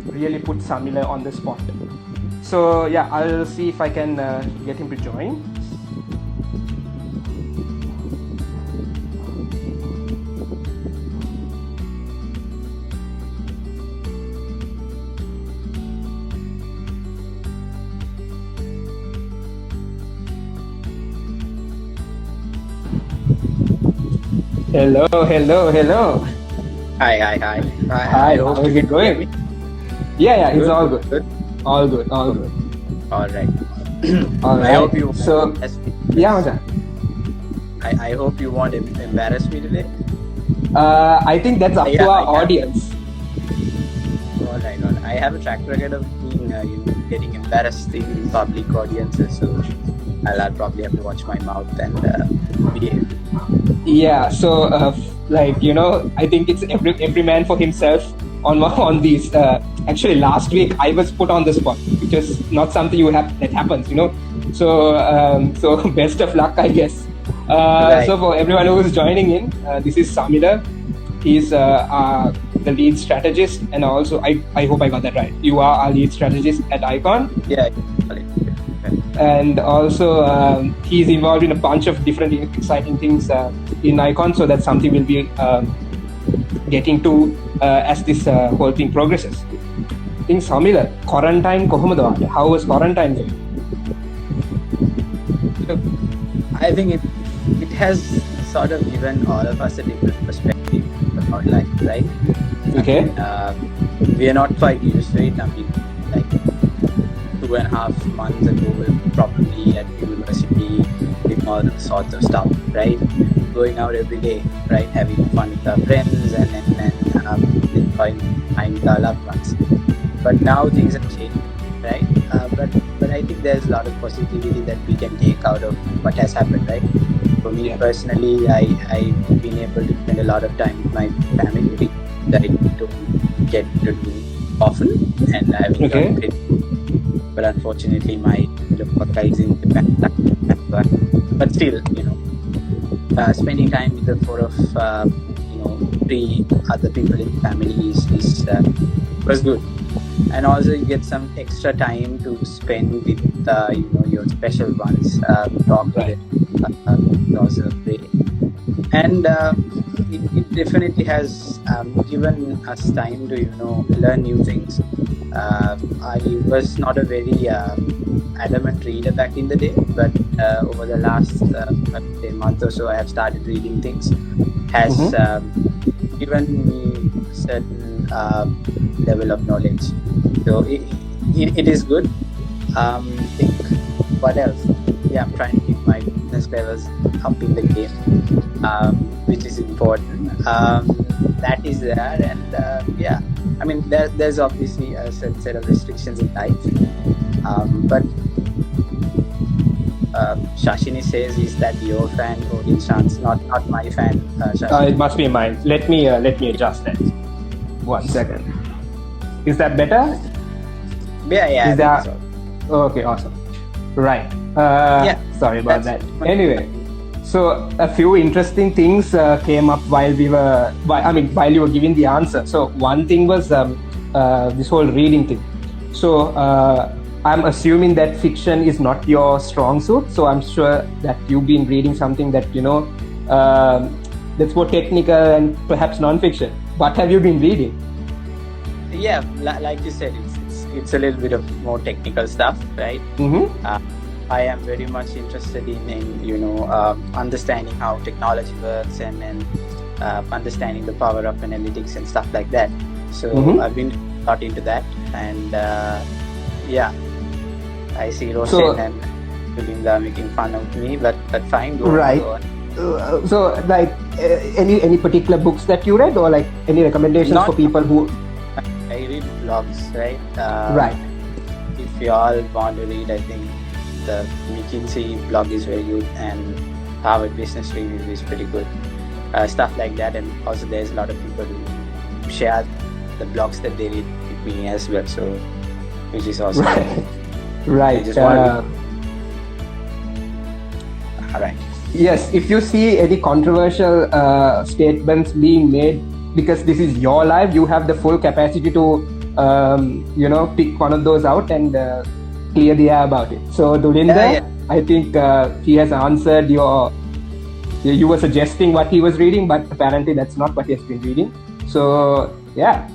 really put Samila on the spot. So yeah, I'll see if I can get him to join. Hello. Hi. Hi, how is it going? Yeah, it's all good. Good. All good. All right. All I hope right. you. So, yeah, Macha. I hope you won't embarrass me today. I think that's up to our audience. All right. I have a track record of being, getting embarrassed in public audiences, so I'll probably have to watch my mouth and behave. Yeah. So, I think it's every man for himself on these. Actually, last week I was put on the spot, which is not something that happens, So best of luck, I guess. Right. So for everyone who is joining in, this is Samila. He's the lead strategist, and also I hope I got that right. You are our lead strategist at IKON. Yeah. And also he's involved in a bunch of different exciting things in IKON. So that's something we'll be getting to as this whole thing progresses. I think Samila, quarantine kohomada wate? How was quarantine going? Look, I think it has sort of given all of us a different perspective about life, right? Okay. We are not quite used to it. I mean, like 2.5 months ago, we were probably at university doing all sorts of stuff, right? Going out every day, right? Having fun with our friends and enjoying time with our loved ones. But now things have changed, right? But I think there's a lot of positivity that we can take out of what has happened, right? For me personally, I've been able to spend a lot of time with my family that I don't get to do often, and I've enjoyed it. But unfortunately, my work is in Japan. But still, spending time with the four of 3 other people in the family was good. And also you get some extra time to spend with your special ones, talk to them, also pray. And it definitely has given us time to learn new things. I was not a very adamant reader back in the day, but over the last month or so I have started reading things. Has given me certain level of knowledge, so it is good. Think what else? I'm trying to keep my business levels up in the game, which is important. That is there, and I mean there's obviously a certain set of restrictions in life, but Shashini says, is that your fan or Dilshan's? Not my fan. It must be mine. Let me adjust that. 1 second. Is that better? Yeah. Is that so. Okay? Awesome. Right. Sorry about that. Anyway, so a few interesting things came up while you were giving the answer. So one thing was this whole reading thing. So I'm assuming that fiction is not your strong suit. So I'm sure that you've been reading something that that's more technical and perhaps non-fiction. What have you been reading? Yeah, like you said, it's a little bit of more technical stuff, right? I am very much interested in understanding how technology works and understanding the power of analytics and stuff like that. So I've been thought into that, and I see Roshan and Julinda making fun of me, but fine. Go on. So any particular books that you read, or any recommendations for people who? I read blogs, right? Right. If you all want to read, I think the McKinsey blog is very good, and Harvard Business Review is pretty good. Stuff like that, and also there's a lot of people who share the blogs that they read with me as well, so which is awesome. Right. All right. Yes, if you see any controversial statements being made, because this is your life, you have the full capacity to pick one of those out and clear the air about it. So Dulinda, I think he has answered you were suggesting what he was reading, but apparently that's not what he has been reading. So yeah.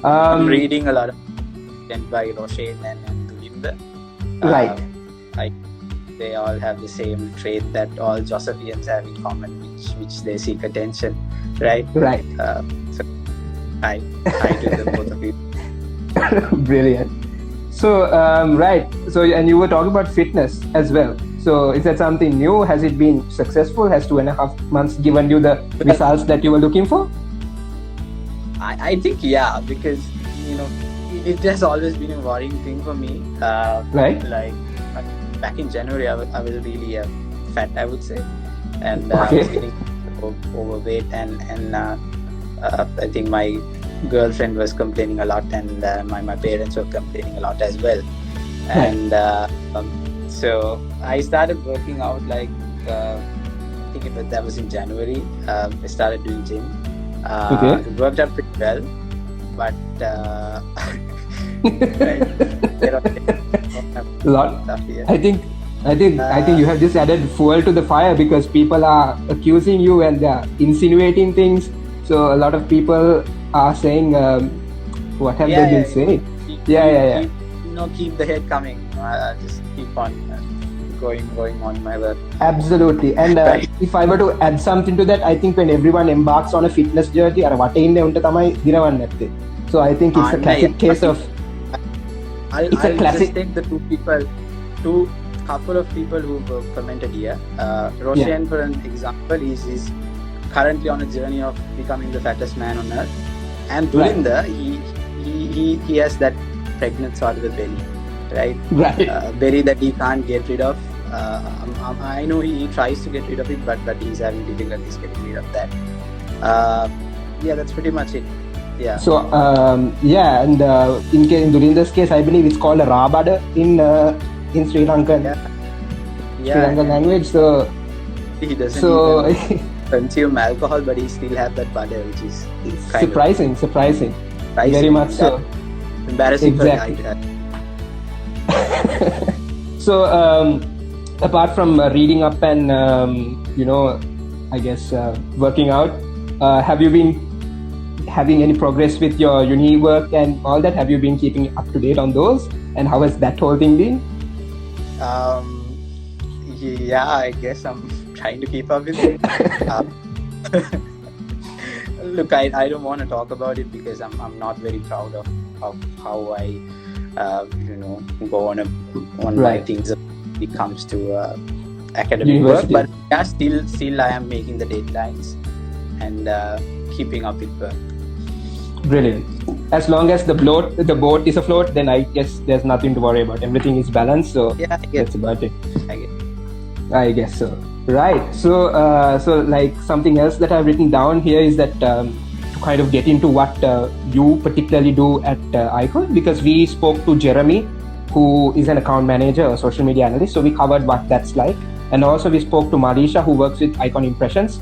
I'm reading a lot of content by Roshan and Dulinda. Right. They all have the same trait that all Josephians have in common, which they seek attention, right? Right. So hi to the both of you. Brilliant. So right. So and you were talking about fitness as well. So is that something new? Has it been successful? Has 2.5 months given you the results that you were looking for? I think because it has always been a worrying thing for me. Right. Like back in January, I was really fat, I would say, and I was getting overweight, and I think my girlfriend was complaining a lot, and my parents were complaining a lot as well, and so I started working out. Like I think that was in January. I started doing gym. It worked out pretty well, but I think you have just added fuel to the fire, because people are accusing you and they're insinuating things. So a lot of people are saying, what have they been saying? Keep the head coming. Just keep on going on my work. Absolutely. And if I were to add something to that, I think when everyone embarks on a fitness journey, so I think it's a classic case of. I'll just take the two couple of people who've commented here. Roshan, for an example, is currently on a journey of becoming the fattest man on earth, and Dulinda, he has that pregnant sort of a belly, right? Belly that he can't get rid of. I know he tries to get rid of it, but he's having difficulties getting rid of that. That's pretty much it. Yeah. So and in Dulinda's case, I believe it's called a rabada in Sri Lankan. Sri Lankan language. So he doesn't even consume alcohol, but he still have that butter, which is surprising. Very much so. Embarrassing for a guy. So apart from reading up and I guess working out, have you been having any progress with your uni work and all that? Have you been keeping up to date on those, and how has that whole thing been? I guess I'm trying to keep up with it. Look, I don't want to talk about it because I'm not very proud of how I go on my things when it comes to academic work, but still I am making the deadlines and keeping up with work. Brilliant. As long as the boat is afloat, then I guess there's nothing to worry about. Everything is balanced, so that's about it. I guess so. Right. So like something else that I've written down here is that to kind of get into what you particularly do at IKON, because we spoke to Jeremy, who is an account manager or social media analyst. So we covered what that's like, and also we spoke to Marisha, who works with IKON Impressions,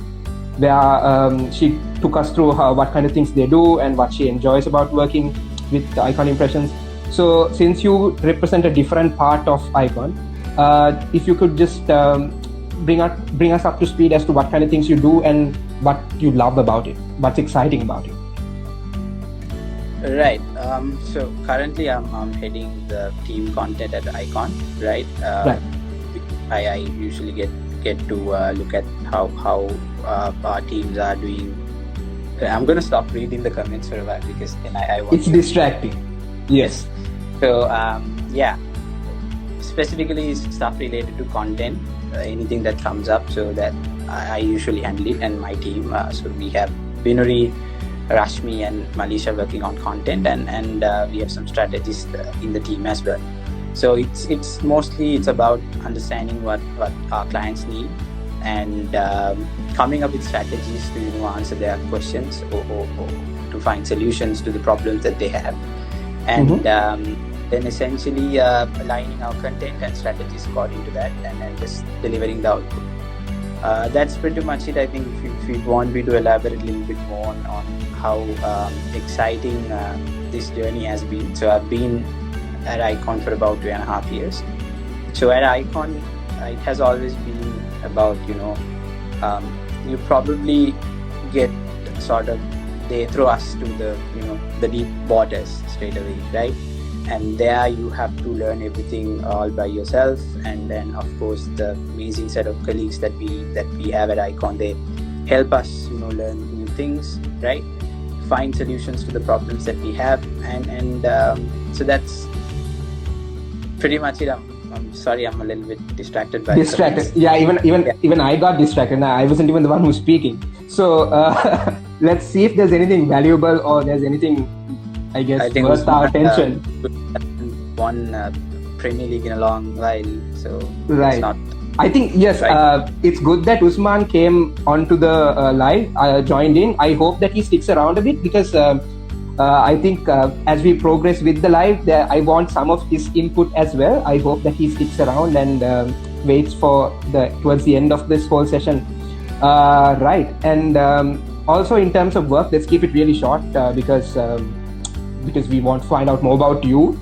where she took us through what kind of things they do and what she enjoys about working with IKON Impressions. So since you represent a different part of IKON, if you could just bring us up to speed as to what kind of things you do and what you love about it, what's exciting about it. Right. So currently I'm heading the team content at IKON, right? I usually get to look at how our teams are doing. I'm going to stop reading the comments for a while because then I want it's distracting. Yes. So specifically stuff related to content, anything that comes up, so that I usually handle it, and my team. So we have Binuri, Rashmi and Malisha working on content, and we have some strategists in the team as well. So it's mostly about understanding what our clients need and coming up with strategies to answer their questions or to find solutions to the problems that they have, and then essentially aligning our content and strategies according to that, and then just delivering the output. That's pretty much it. I think if you want me to elaborate a little bit more on how exciting this journey has been. So I've been at IKON for about 2.5 years. So at IKON, it has always been about, you probably get sort of, they throw us to the deep waters straight away, right? And there you have to learn everything all by yourself. And then of course the amazing set of colleagues that we have at IKON, they help us learn new things, right? Find solutions to the problems that we have, and so that's pretty much it. I'm sorry, I'm a little bit distracted by Yeah, even I got distracted. I wasn't even the one who's speaking. So let's see if there's anything valuable or there's anything, I think worth our attention. Won Premier League in a long while, so right. It's not. I think yes, right. It's good that Usman came onto the live, joined in. I hope that he sticks around a bit because I think as we progress with the live, I want some of his input as well. I hope that he sticks around and waits for towards the end of this whole session. Right, and also in terms of work, let's keep it really short because we want to find out more about you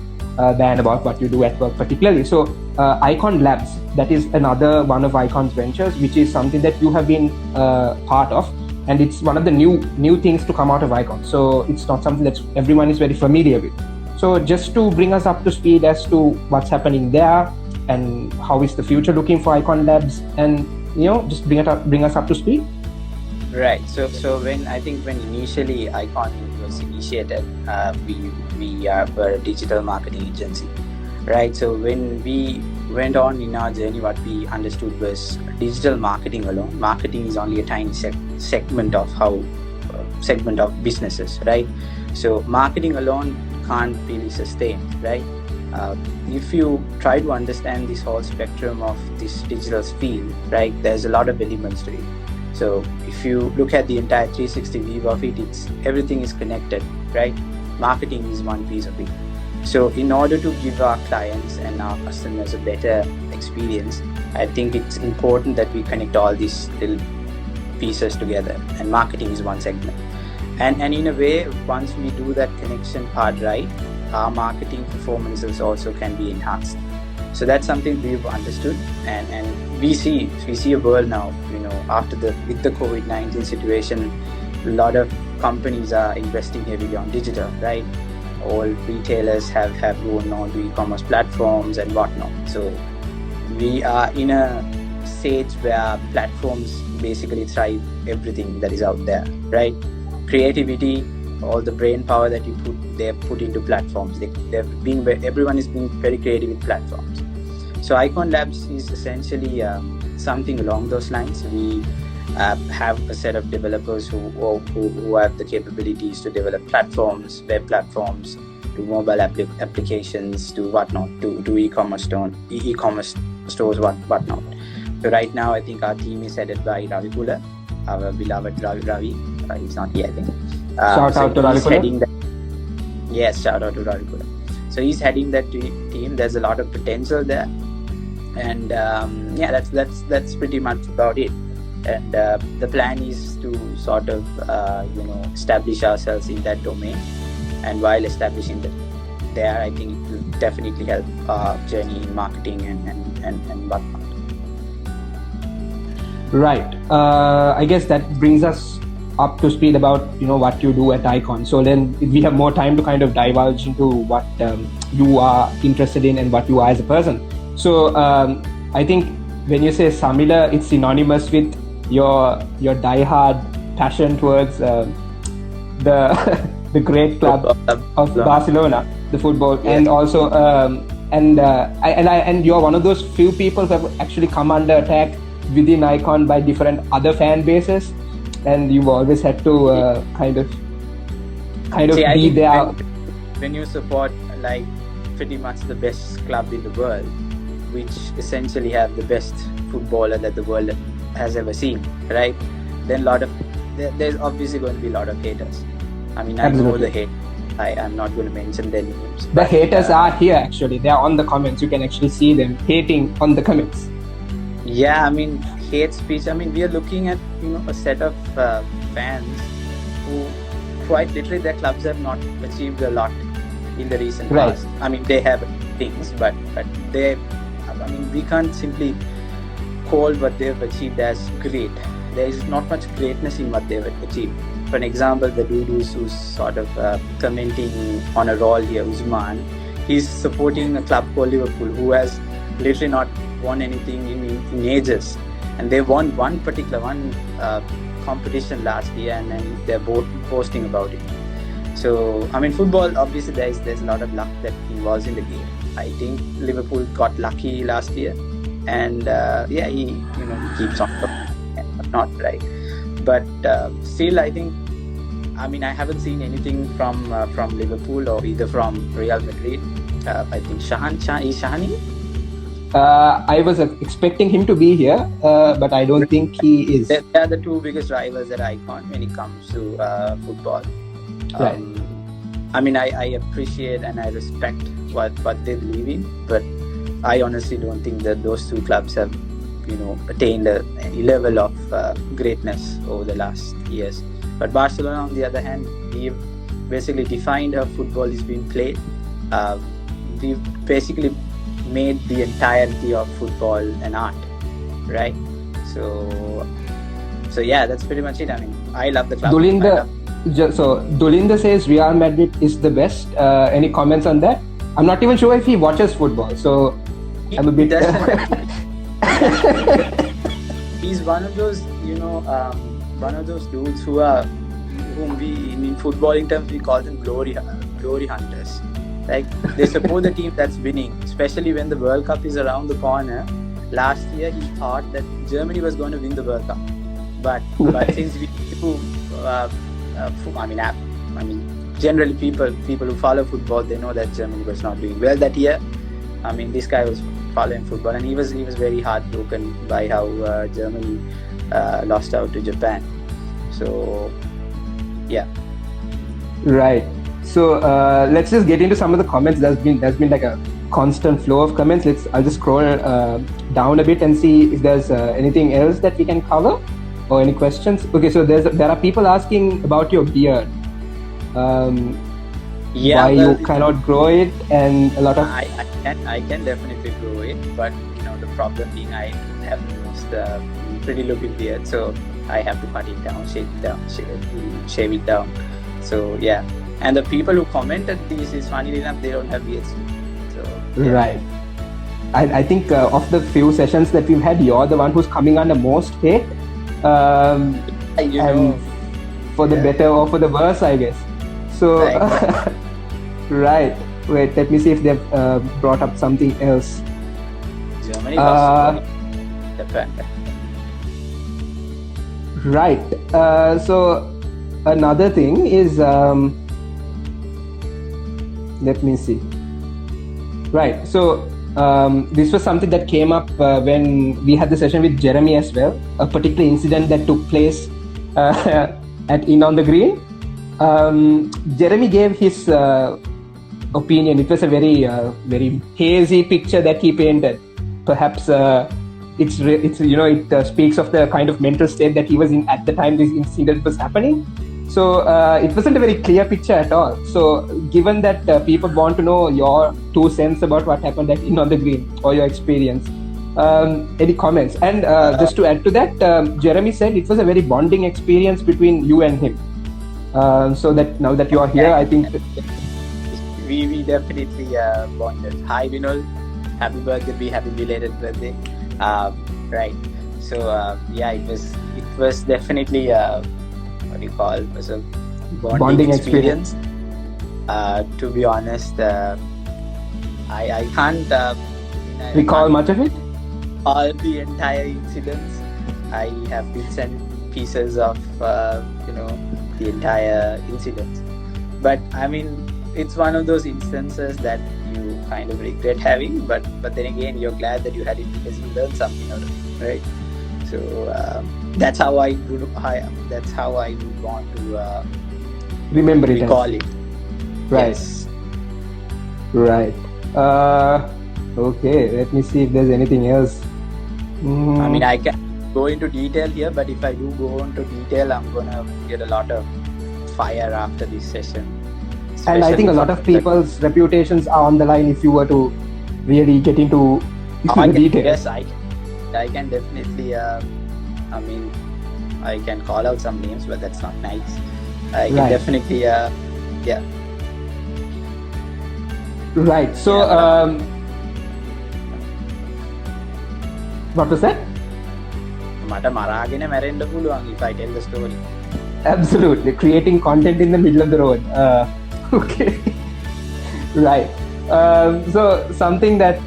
than about what you do at work particularly. So IKON Labs, that is another one of IKON's ventures, which is something that you have been part of, and it's one of the new things to come out of IKON. So it's not something that everyone is very familiar with. So just to bring us up to speed as to what's happening there and how is the future looking for IKON Labs, and just bring us up to speed. Right. So when initially IKON was initiated, we were a digital marketing agency, right? So when we went on in our journey, what we understood was digital marketing alone. Marketing is only a tiny segment of businesses, right? So marketing alone can't really sustain, right? If you try to understand this whole spectrum of this digital field, right, there's a lot of elements to it. So if you look at the entire 360 view of it, everything is connected, right? Marketing is one piece of it. So in order to give our clients and our customers a better experience, I think it's important that we connect all these little pieces together, and marketing is one segment. And in a way, once we do that connection part right, our marketing performances also can be enhanced. So that's something we've understood, and we see a world now, with the COVID-19 situation, a lot of companies are investing heavily on digital, right? All retailers have gone on to e-commerce platforms and whatnot. So we are in a stage where platforms basically thrive everything that is out there, right? Creativity, all the brain power that they've put into platforms. Everyone is being very creative with platforms. So IKON Labs is essentially something along those lines. We have a set of developers who have the capabilities to develop platforms, web platforms, to mobile applications, to whatnot, to e-commerce stores, whatnot. So right now, I think our team is headed by Ravi Kula, our beloved Ravi. He's not here, I think. Shout out to Ravi Kula. Yes, shout out to Ravi Kula. So he's heading that team. There's a lot of potential there, and that's pretty much about it. And the plan is to sort of establish ourselves in that domain, and while establishing there, I think it will definitely help our journey in marketing and whatnot. Right. I guess that brings us up to speed about what you do at IKON. So then we have more time to kind of divulge into what you are interested in and what you are as a person. So I think when you say Samila, it's synonymous with your die-hard passion towards the great club of Barcelona, the football, yeah. And also and you're one of those few people who have actually come under attack within IKON by different other fan bases, and you've always had to kind of be there. When you support like pretty much the best club in the world, which essentially have the best footballer that the world has ever seen, right? Then there's obviously going to be a lot of haters. I mean, Absolutely. I know the hate. I'm not going to mention their names. The haters are here actually. They're on the comments. You can actually see them hating on the comments. Yeah, I mean, hate speech. I mean, we are looking at a set of fans who quite literally their clubs have not achieved a lot in the recent Right. past. I mean, they have things, but they, I mean, we can't simply call what they've achieved as great. There is not much greatness in what they've achieved. For an example, the dude who's sort of commenting on a role here, Usman, he's supporting a club called Liverpool, who has literally not won anything in ages. And they won one competition last year, and then they're both posting about it. So, I mean, football, obviously, there's a lot of luck that involves in the game. I think Liverpool got lucky last year, and he keeps on not right. But still, I think, I mean, I haven't seen anything from Liverpool or either from Real Madrid. I think Shahani. I was expecting him to be here, but I don't think he is. They are the two biggest rivals at IKON when it comes to football. Right. I mean, I appreciate and I respect what they believe in, but I honestly don't think that those two clubs have, attained a level of greatness over the last years. But Barcelona, on the other hand, we've basically defined how football is being played. We've basically made the entirety of football an art, right? So yeah, that's pretty much it. I mean, I love the club. Dulinda says Real Madrid is the best. Any comments on that? I'm not even sure if he watches football, so I'm a bit. He's one of those, dudes whom we in footballing terms we call them glory hunters. Like, they support the team that's winning, especially when the World Cup is around the corner. Last year, he thought that Germany was going to win the World Cup, but since we do, generally people who follow football, they know that Germany was not doing well that year. I mean, this guy was following football, and he was very heartbroken by how Germany lost out to Japan. So, yeah. Right. So let's just get into some of the comments. There's been like a constant flow of comments. I'll just scroll down a bit and see if there's anything else that we can cover or any questions. Okay, so there are people asking about your beard. Why you cannot grow it, and a lot of. I can definitely grow it, but the problem being I have the most pretty looking beard, so I have to cut it down, shave it down. So yeah. And the people who commented this is funny enough, they don't have beards. So, yeah. Right. I think of the few sessions that we've had, you're the one who's coming under most hate. For the better or for the worse, I guess. So, right. Wait, let me see if they've brought up something else. Germany lost Japan. Right. So, another thing is... let me see. Right. So this was something that came up when we had the session with Jeremy as well. A particular incident that took place at In on the Green. Jeremy gave his opinion. It was a very hazy picture that he painted. Perhaps it speaks of the kind of mental state that he was in at the time this incident was happening. So it wasn't a very clear picture at all. So given that people want to know your 2 cents about what happened at In on the Green or your experience, any comments? And just to add to that, Jeremy said it was a very bonding experience between you and him. So that now that you are here, I think... We definitely bonded. Hi Vinod, happy birthday, happy belated birthday. Right. So it was definitely... it was a bonding experience. To be honest, I can't recall much of it. All the entire incidents. I have been sent pieces of the entire incident. But I mean, it's one of those instances that you kind of regret having. But then again, you're glad that you had it because you learned something out of it, right? So that's how I would want to remember it. Recall it. Right. Yes. Right. Okay. Let me see if there's anything else. I mean, I can go into detail here, but if I do go into detail, I'm gonna get a lot of fire after this session. And I think a lot of people's reputations are on the line if you were to really get into the details. Yes, I can definitely. I can call out some names, but that's not nice. I can definitely. Yeah. Right. So, what was that? මට මරාගෙන මැරෙන්න පුළුවන් if I tell the story. Absolutely. Creating content in the middle of the road. Okay. Right. So something that,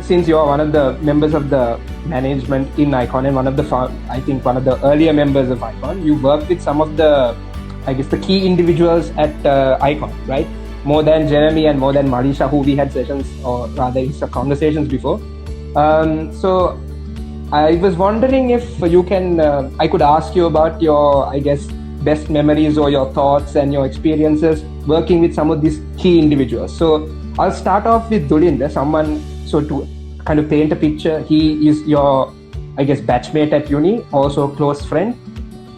since you're one of the members of the management in IKON and one of the earlier members of IKON, you worked with some of the key individuals at IKON, right? More than Jeremy and more than Marisha, who we had sessions or rather conversations before. So I was wondering if you can, I could ask you about your, best memories or your thoughts and your experiences working with some of these key individuals. So I'll start off with Dulinda, so to kind of paint a picture, he is your, batchmate at uni, also a close friend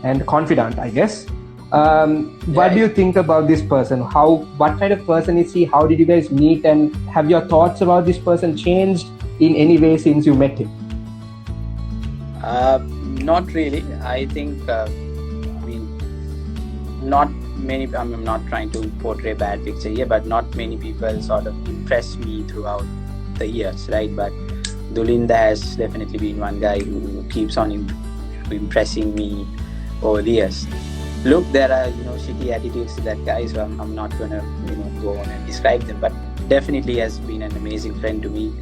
and confidant, I guess. What do you think about this person? What kind of person is he? How did you guys meet? And have your thoughts about this person changed in any way since you met him? Not really. I think, not many, I'm not trying to portray a bad picture here, but not many people sort of impressed me throughout the years, right? But Dulinda has definitely been one guy who keeps on impressing me over the years. Look, there are, shitty attitudes to that guy, so I'm not going to, go on and describe them, but definitely has been an amazing friend to me.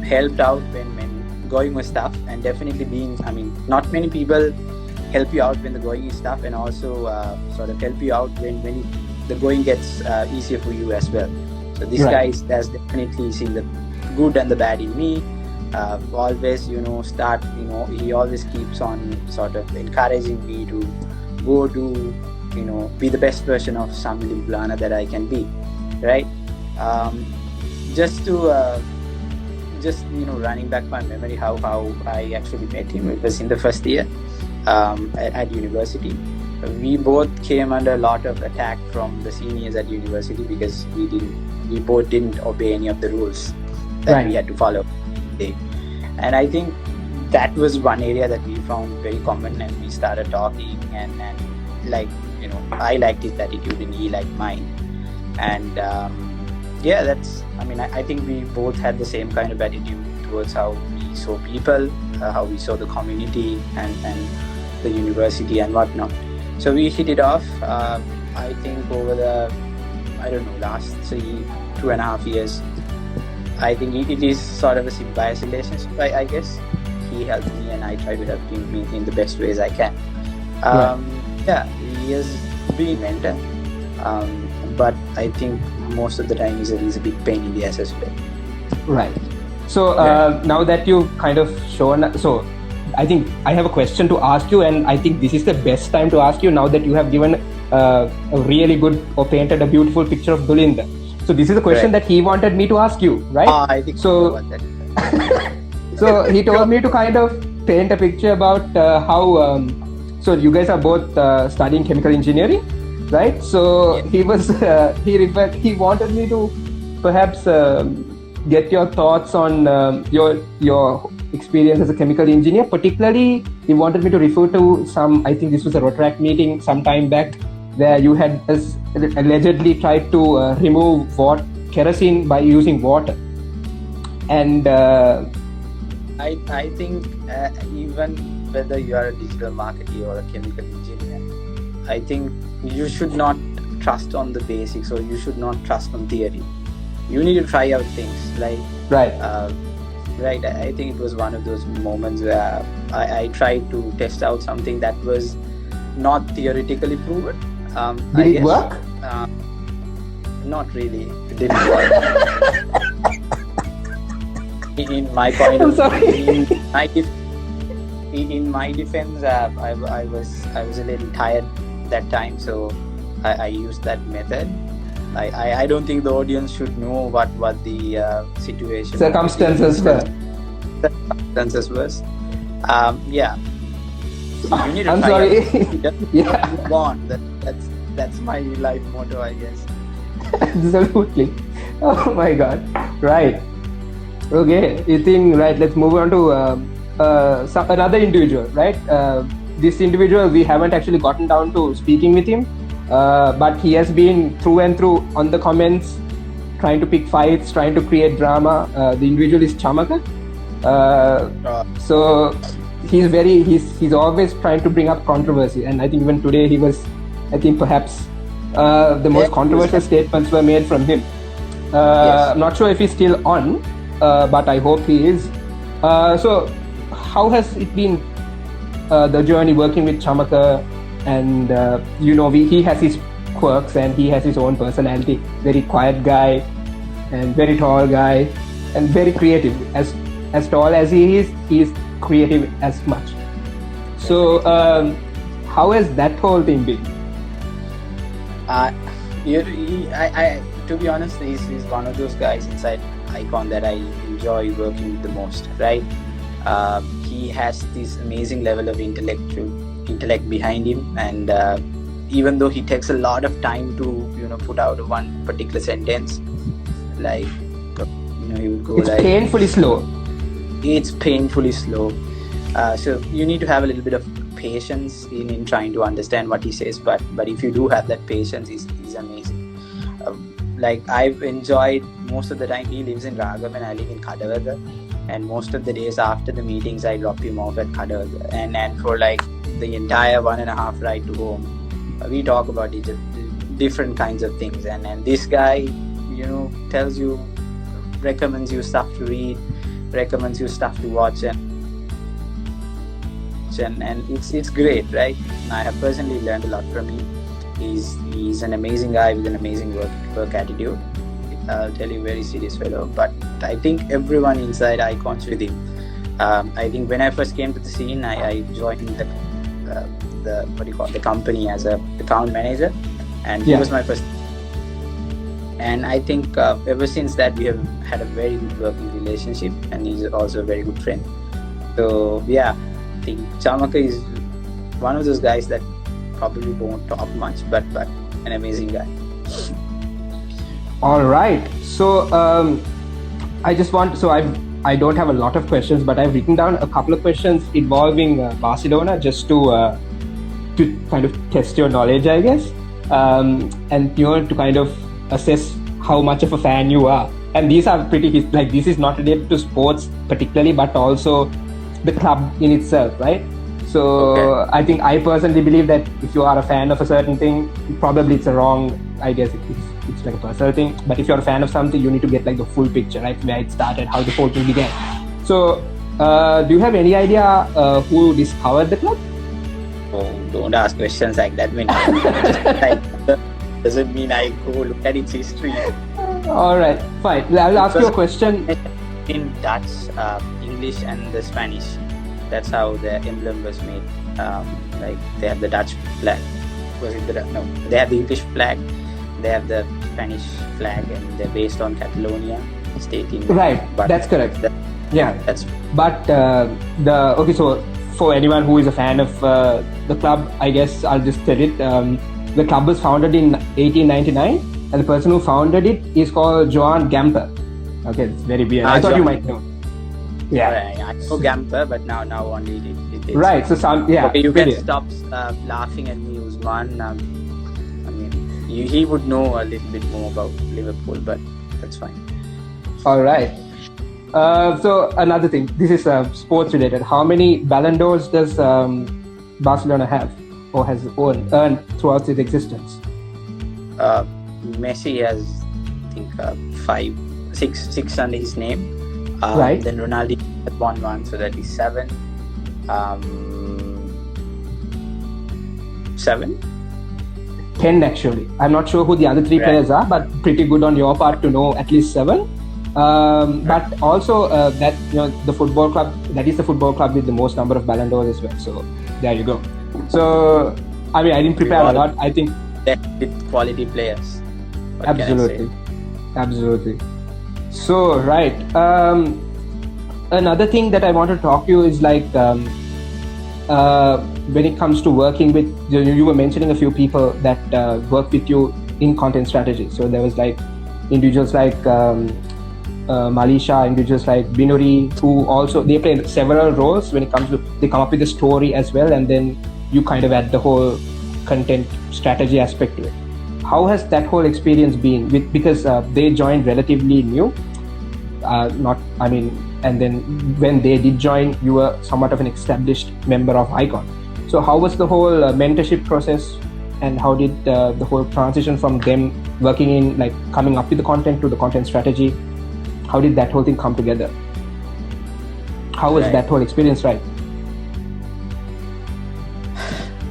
Helped out when going was tough, and definitely not many people help you out when the going is tough, and also sort of help you out when the going gets easier for you as well. So this guy has definitely seen the good and the bad in me. Always, he always keeps on sort of encouraging me to go to, be the best version of Samila that I can be, right? Running back my memory, how I actually met him. It was in the first year at university. We both came under a lot of attack from the seniors at university because we both didn't obey any of the rules that we had to follow. And I think that was one area that we found very common, and we started talking and I liked his attitude and he liked mine. And I think we both had the same kind of attitude towards how we saw people, how we saw the community and the university and whatnot. So we hit it off. I think over the, last 2.5 years, I think it is sort of a symbiotic relationship, I guess. He helped me and I try to help him in the best ways I can. He has been a mentor, but I think most of the time he's a big pain in the ass as well. Right. So now that you've kind of shown, so I think I have a question to ask you, and I think this is the best time to ask you now that you have given a really good or painted a beautiful picture of Dulinda. So this is the question that he wanted me to ask you, right? I think so. So he told me to kind of paint a picture about how. So you guys are both studying chemical engineering, right? So he wanted me to perhaps get your thoughts on your experience as a chemical engineer. Particularly, he wanted me to refer to I think this was a Rotaract meeting some time back, where you had allegedly tried to remove kerosene by using water. And I think even whether you are a digital marketer or a chemical engineer, I think you should not trust on the basics, or you should not trust on theory. You need to try out things I think it was one of those moments where I tried to test out something that was not theoretically proven. Did it work? Not really. It didn't work. In my point of view, in my defense, I was a little tired that time, so I used that method. I don't think the audience should know what the situation circumstances were. Circumstances was. You need to I'm try sorry. everything. Just Yeah. move on. That's my life motto, I guess. Absolutely. Oh my God. Right. Okay. You think, right, let's move on to another individual, right? This individual, we haven't actually gotten down to speaking with him, but he has been through and through on the comments, trying to pick fights, trying to create drama. The individual is Chamaka. So he's always trying to bring up controversy, and I think even today he was, I think perhaps the most controversial statements were made from him. Yes. I'm not sure if he's still on, but I hope he is. So how has it been, the journey working with Chamaka? And he has his quirks and he has his own personality. Very quiet guy and very tall guy and very creative. As tall as he is creative as much. So how has that whole thing been? To be honest, he's one of those guys inside IKON that I enjoy working with the most, right? He has this amazing level of intellect behind him, and even though he takes a lot of time to put out one particular sentence, like he would go it's like painfully slow. It's painfully slow. So you need to have a little bit of patience in trying to understand what he says, but if you do have that patience, he's amazing. Like I've enjoyed most of the time. He lives in Ragam and I live in Kadavaga, and most of the days after the meetings I drop him off at Kadavaga, and for like the entire 1.5 ride to home, we talk about different kinds of things, and this guy tells you, recommends you stuff to read, recommends you stuff to watch, and it's great, right? I have personally learned a lot from him. He's an amazing guy with an amazing work attitude. I'll tell you, very serious fellow. But I think everyone inside IKON's with him. I think when I first came to the scene, I joined the company as a account manager, and he was my first. And I think ever since that we have had a very good working relationship, and he's also a very good friend. So yeah, I think Chamaka is one of those guys that probably won't talk much, but an amazing guy. All right. So I don't have a lot of questions, but I've written down a couple of questions involving Barcelona, just to kind of test your knowledge, I guess, and to kind of assess how much of a fan you are. And these are this is not related to sports particularly, but also the club in itself, right? So I think I personally believe that if you are a fan of a certain thing, probably it's a wrong, I guess it's like a personal thing. But if you're a fan of something, you need to get like the full picture, right? Where it started, how the whole thing began. So do you have any idea who discovered the club? Oh, don't ask questions like that. Doesn't mean I go look at its history. All right, fine. I'll ask you a question. In Dutch, English and the Spanish. That's how the emblem was made. Like they have the Dutch flag. They have the English flag. They have the Spanish flag, and they're based on Catalonia state in. Right, that's correct. That's. But so for anyone who is a fan of the club, I guess I'll just tell it. The club was founded in 1899, and the person who founded it is called Joan Gamper. Okay, it's very weird. I thought you might know. Yeah, I know Gamper, but now only it is. Right. So Okay, you can stop laughing at me, Usman. He would know a little bit more about Liverpool, but that's fine. All right. So another thing. This is sports related. How many Ballon d'Ors does Barcelona have, or has earned throughout its existence? Messi has, I think, 6 under his name. Right. Then Ronaldo had won one, so that is 7. 7? 10 actually. I'm not sure who the other 3 players are, but pretty good on your part to know at least 7. But also that the football club, that is the football club with the most number of Ballon d'Ors as well. So there you go. So I didn't prepare a lot. I think with quality players. Absolutely. So right. Another thing that I want to talk to you is like when it comes to working with, you were mentioning a few people that work with you in content strategy. So there was like individuals like Malisha, individuals like Binuri, who also, they play several roles when it comes to, they come up with a story as well, and then you kind of add the whole content strategy aspect to it. How has that whole experience been? Because they joined relatively new, and then when they did join, you were somewhat of an established member of IKON. So how was the whole mentorship process, and how did the whole transition from them working in, like, coming up with the content to the content strategy, how did that whole thing come together? How was that whole experience, right?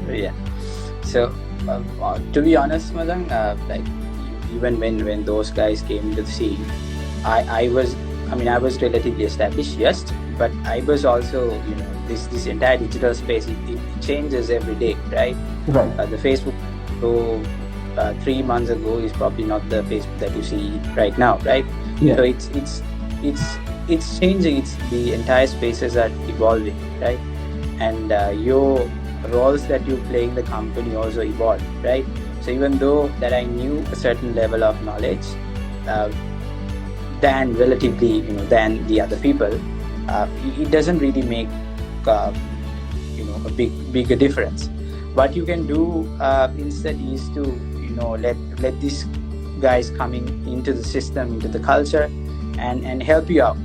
Yeah. So to be honest, Madang, like even when those guys came into the scene, I was relatively established, yes, but I was also, this entire digital space, it changes every day, right? Right. The Facebook, so 3 months ago is probably not the Facebook that you see right now, right? Yeah. So it's changing. It's the entire spaces are evolving, right? And your roles that you play in the company also evolve, right? So even though that I knew a certain level of knowledge, than than the other people, it doesn't really make a bigger difference. What you can do instead is to let these guys coming into the system, into the culture, and help you out.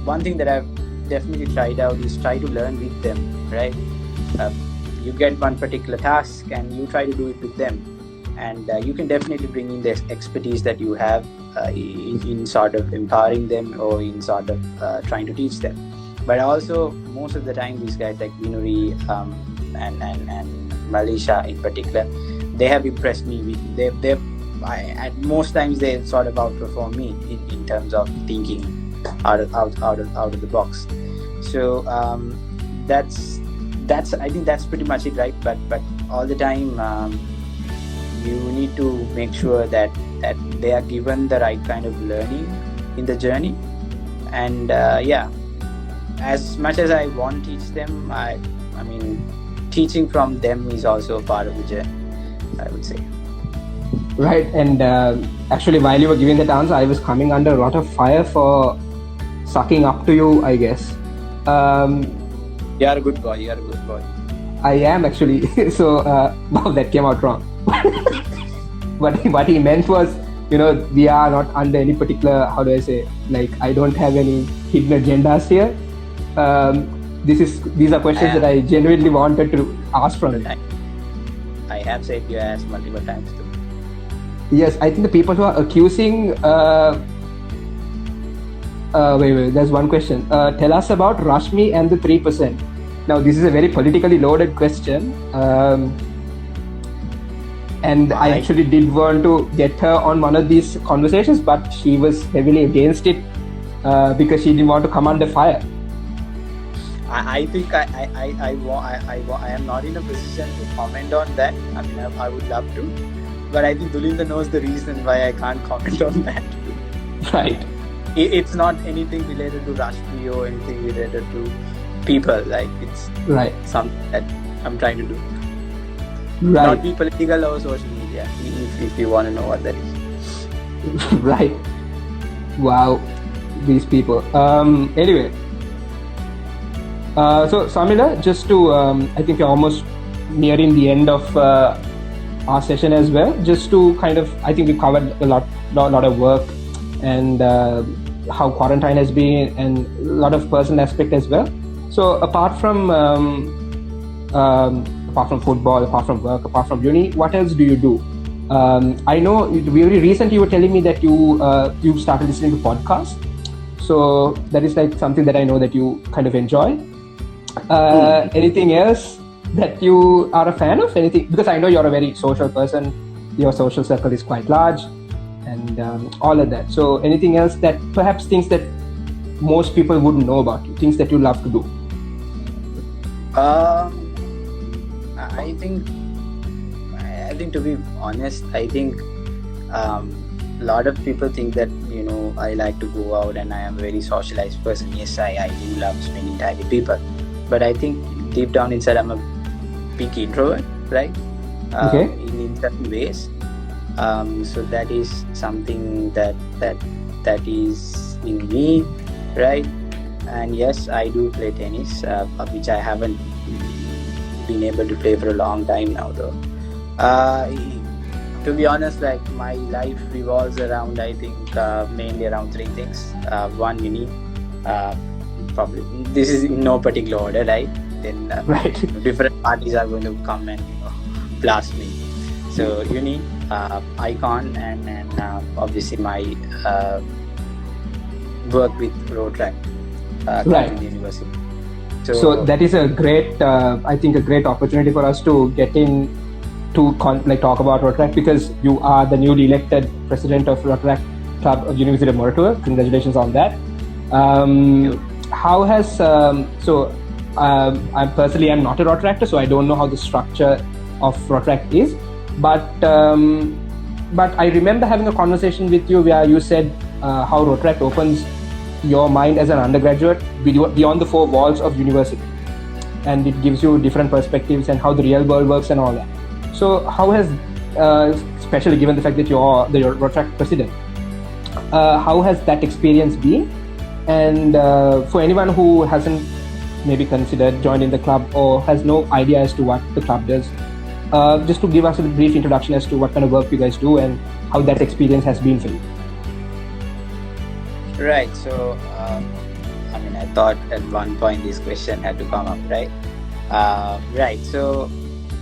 One thing that I've definitely tried out is try to learn with them, right? You get one particular task and you try to do it with them, and you can definitely bring in the expertise that you have in sort of empowering them, or in sort of trying to teach them. But also most of the time, these guys like Binuri and Malisha in particular, they have impressed me with at most times they sort of outperform me in terms of thinking out of the box. So that's I think that's pretty much it, right? But all the time you need to make sure that they are given the right kind of learning in the journey. And as much as I want to teach them, I mean teaching from them is also a part of the journey, I would say. Right. And actually, while you were giving that answer, I was coming under a lot of fire for sucking up to you, I guess. You are a good boy. I am actually. So wow, that came out wrong. What he meant was, we are not under any particular, how do I say, like, I don't have any hidden agendas here. These are questions that I genuinely wanted to ask from you. I have said your ass multiple times too. Yes, I think the people who are accusing. Wait, there's one question. Tell us about Rashmi and the 3%. Now, this is a very politically loaded question. And I actually did want to get her on one of these conversations, but she was heavily against it because she didn't want to come under fire. I think I am not in a position to comment on that. I mean, I would love to, but I think Dulinda knows the reason why I can't comment on that. Right. It's not anything related to Rashmi or anything related to people. Like, it's something that I'm trying to do. Right. Not be political or social media, if you want to know what that is. Right. Wow, these people. Anyway. So Samila, just to, I think you're almost nearing the end of our session as well. Just to kind of, I think we covered a lot of work and how quarantine has been, and a lot of personal aspect as well. So apart from football, apart from work, apart from uni, what else do you do? I know very recently you were telling me that you started listening to podcasts. So that is like something that I know that you kind of enjoy. Anything else that you are a fan of? Anything? Because I know you're a very social person. Your social circle is quite large, and all of that. So anything else that perhaps things that most people wouldn't know about you, things that you love to do? I think to be honest, I think a lot of people think that I like to go out and I am a very socialized person. Yes, I do love spending time with people, but I think deep down inside, I'm a big introvert, right? In certain ways. So that is something that is in me, right? And yes, I do play tennis, which I haven't been able to play for a long time now, though. To be honest, like my life revolves around, I think, mainly around three things. One, uni. Probably this is in no particular order, right? Then different parties are going to come and blast me. So uni, IKON, and obviously my work with road track in the university. So that is a great, I think, a great opportunity for us to get in to talk about road track, because you are the newly elected president of road track club of University of Moratuwa. Congratulations on that. How has I personally am not a road tractor, so I don't know how the structure of road track is. But I remember having a conversation with you where you said how road track opens your mind as an undergraduate beyond the four walls of university, and it gives you different perspectives and how the real world works and all that. So how has, especially given the fact that you're the road track president, how has that experience been? And for anyone who hasn't maybe considered joining the club or has no idea as to what the club does, just to give us a brief introduction as to what kind of work you guys do and how that experience has been for you. Right. So, I thought at one point this question had to come up, right? Right. So,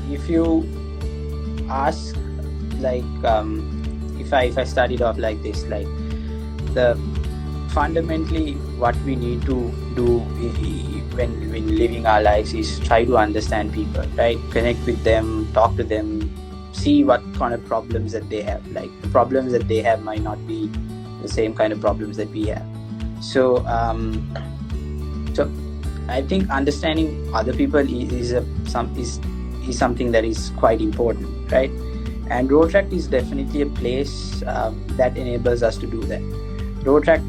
if you ask, like, if I started off like this, like, fundamentally what we need to do when living our lives is try to understand people, right? Connect with them, talk to them, see what kind of problems that they have. Like, the problems that they have might not be the same kind of problems that we have. So I think understanding other people is something that is quite important, right? And road track is definitely a place that enables us to do that. Road track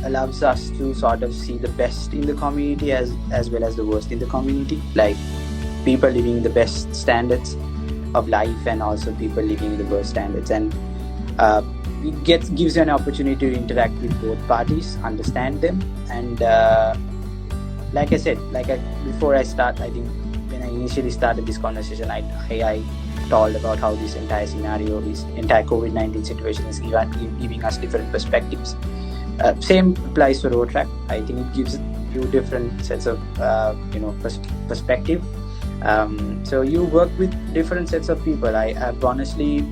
allows us to sort of see the best in the community as well as the worst in the community, like people living the best standards of life and also people living the worst standards. And it gives you an opportunity to interact with both parties, understand them, and like I said, before I start, I think when I initially started this conversation, I told about how this entire scenario, this entire COVID-19 situation is giving us different perspectives. Same applies to road track. I think it gives you different sets of perspective. So you work with different sets of people. I have honestly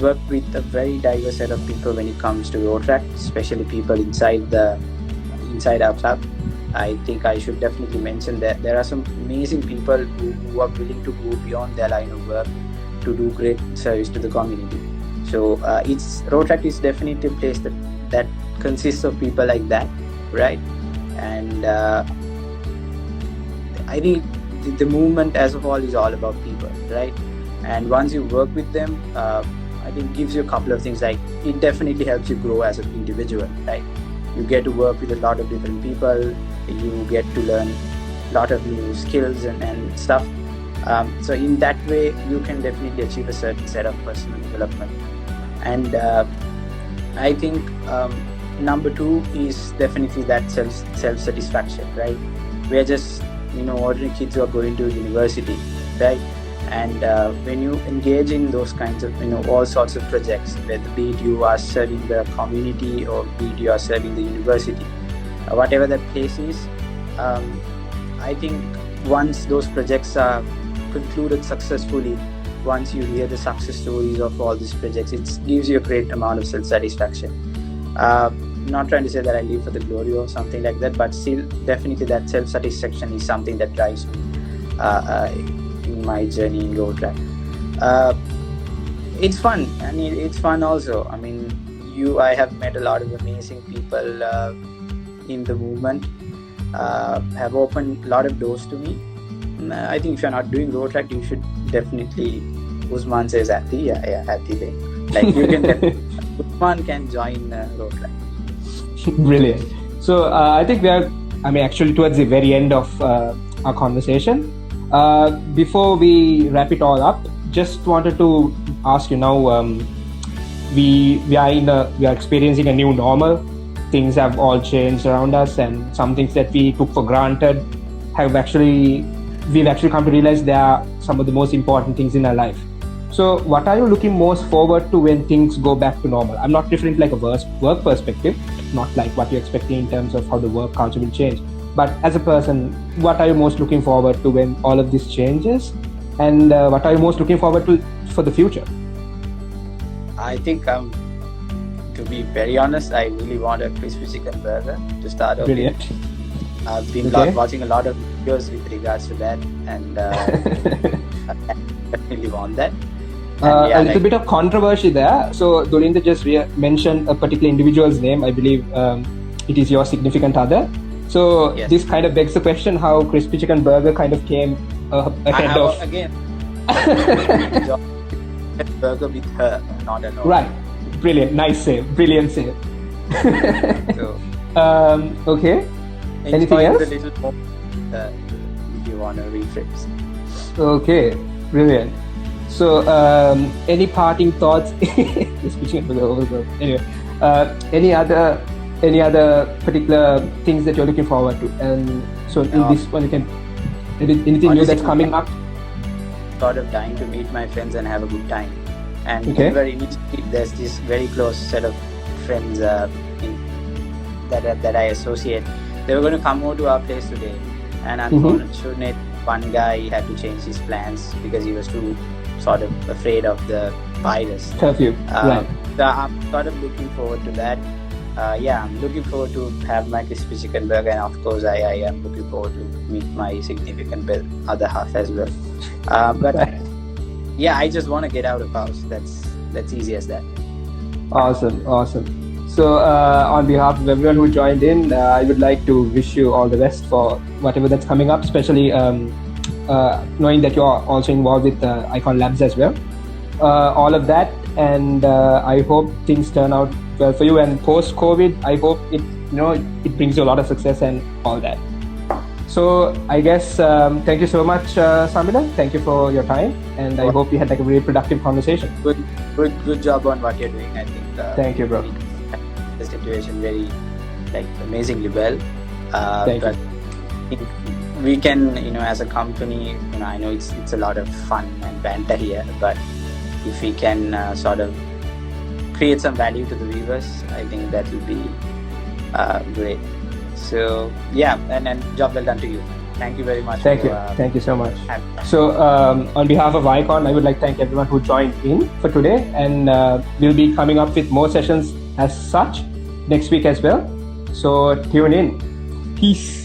worked with a very diverse set of people when it comes to road track, especially people inside our club. I think I should definitely mention that there are some amazing people who are willing to go beyond their line of work to do great service to the community. So road track is definitely a place that consists of people like that, right? And I think the movement as a whole is all about people, right? And once you work with them, I think it gives you a couple of things. Like, it definitely helps you grow as an individual, right? You get to work with a lot of different people. You get to learn a lot of new skills and stuff. So in that way, you can definitely achieve a certain set of personal development. And I think number two is definitely that self-satisfaction, right? We are just ordinary kids who are going to university, right? And when you engage in those kinds of all sorts of projects, whether be it you are serving the community or be it you are serving the university, whatever that place is, I think once those projects are concluded successfully, once you hear the success stories of all these projects, it gives you a great amount of self-satisfaction. Not trying to say that I live for the glory or something like that, but still, definitely that self-satisfaction is something that drives me in my journey in road track. It's fun, and it's fun also. I mean, I have met a lot of amazing people in the movement, have opened a lot of doors to me. I think if you're not doing road track, you should definitely, Usman says Ati, Ati there. Like, you can Usman can join road track. Brilliant. So I think we are, actually towards the very end of our conversation. Before we wrap it all up, just wanted to ask you now. We are experiencing a new normal. Things have all changed around us, and some things that we took for granted we've actually come to realize they are some of the most important things in our life. So what are you looking most forward to when things go back to normal? I'm not referring to like a work perspective, not like what you're expecting in terms of how the work culture will change, but as a person, what are you most looking forward to when all of this changes, and what are you most looking forward to for the future? I think to be very honest, I really want a crispy chicken burger to start off. Brilliant. I've been watching a lot of videos with regards to that, and I definitely want that. A little bit of controversy there. So Dulinda just mentioned a particular individual's name. I believe it is your significant other. So yes. This kind of begs the question how crispy chicken burger kind of came ahead of... Again, burger with her, not alone. Right. Brilliant. Nice save. Brilliant save. So, okay. Anything else? A little more, if you want to rephrase. Okay. Brilliant. So, any parting thoughts? Anyway, any other particular things that you're looking forward to? And so, in this one, you can anything new that's coming up? Sort of dying to meet my friends and have a good time. And initially, there's this very close set of friends that I associate. They were going to come over to our place today, and unfortunately, one guy had to change his plans because he was too sort of afraid of the virus. Curfew. Right. So I'm sort of looking forward to that. I'm looking forward to have my crispy chicken burger, and of course, I am looking forward to meet my significant other half as well. I just want to get out of house. That's easy as that. Awesome. So on behalf of everyone who joined in, I would like to wish you all the best for whatever that's coming up, especially knowing that you're also involved with IKON Labs as well. All of that, and I hope things turn out well for you. And post-COVID, I hope it brings you a lot of success and all that. So I guess thank you so much, Samila. Thank you for your time, and I hope we had like a very productive conversation. Good job on what you're doing. I think. Thank you, bro. The situation very amazingly well. Thank but you. I think we can, as a company, I know it's a lot of fun and banter here, but if we can sort of create some value to the viewers, I think that will be great. So and job well done to you. Thank you very much. Thank you so much. So on behalf of IKON, I would like to thank everyone who joined in for today, and we'll be coming up with more sessions as such next week as well. So tune in. Peace.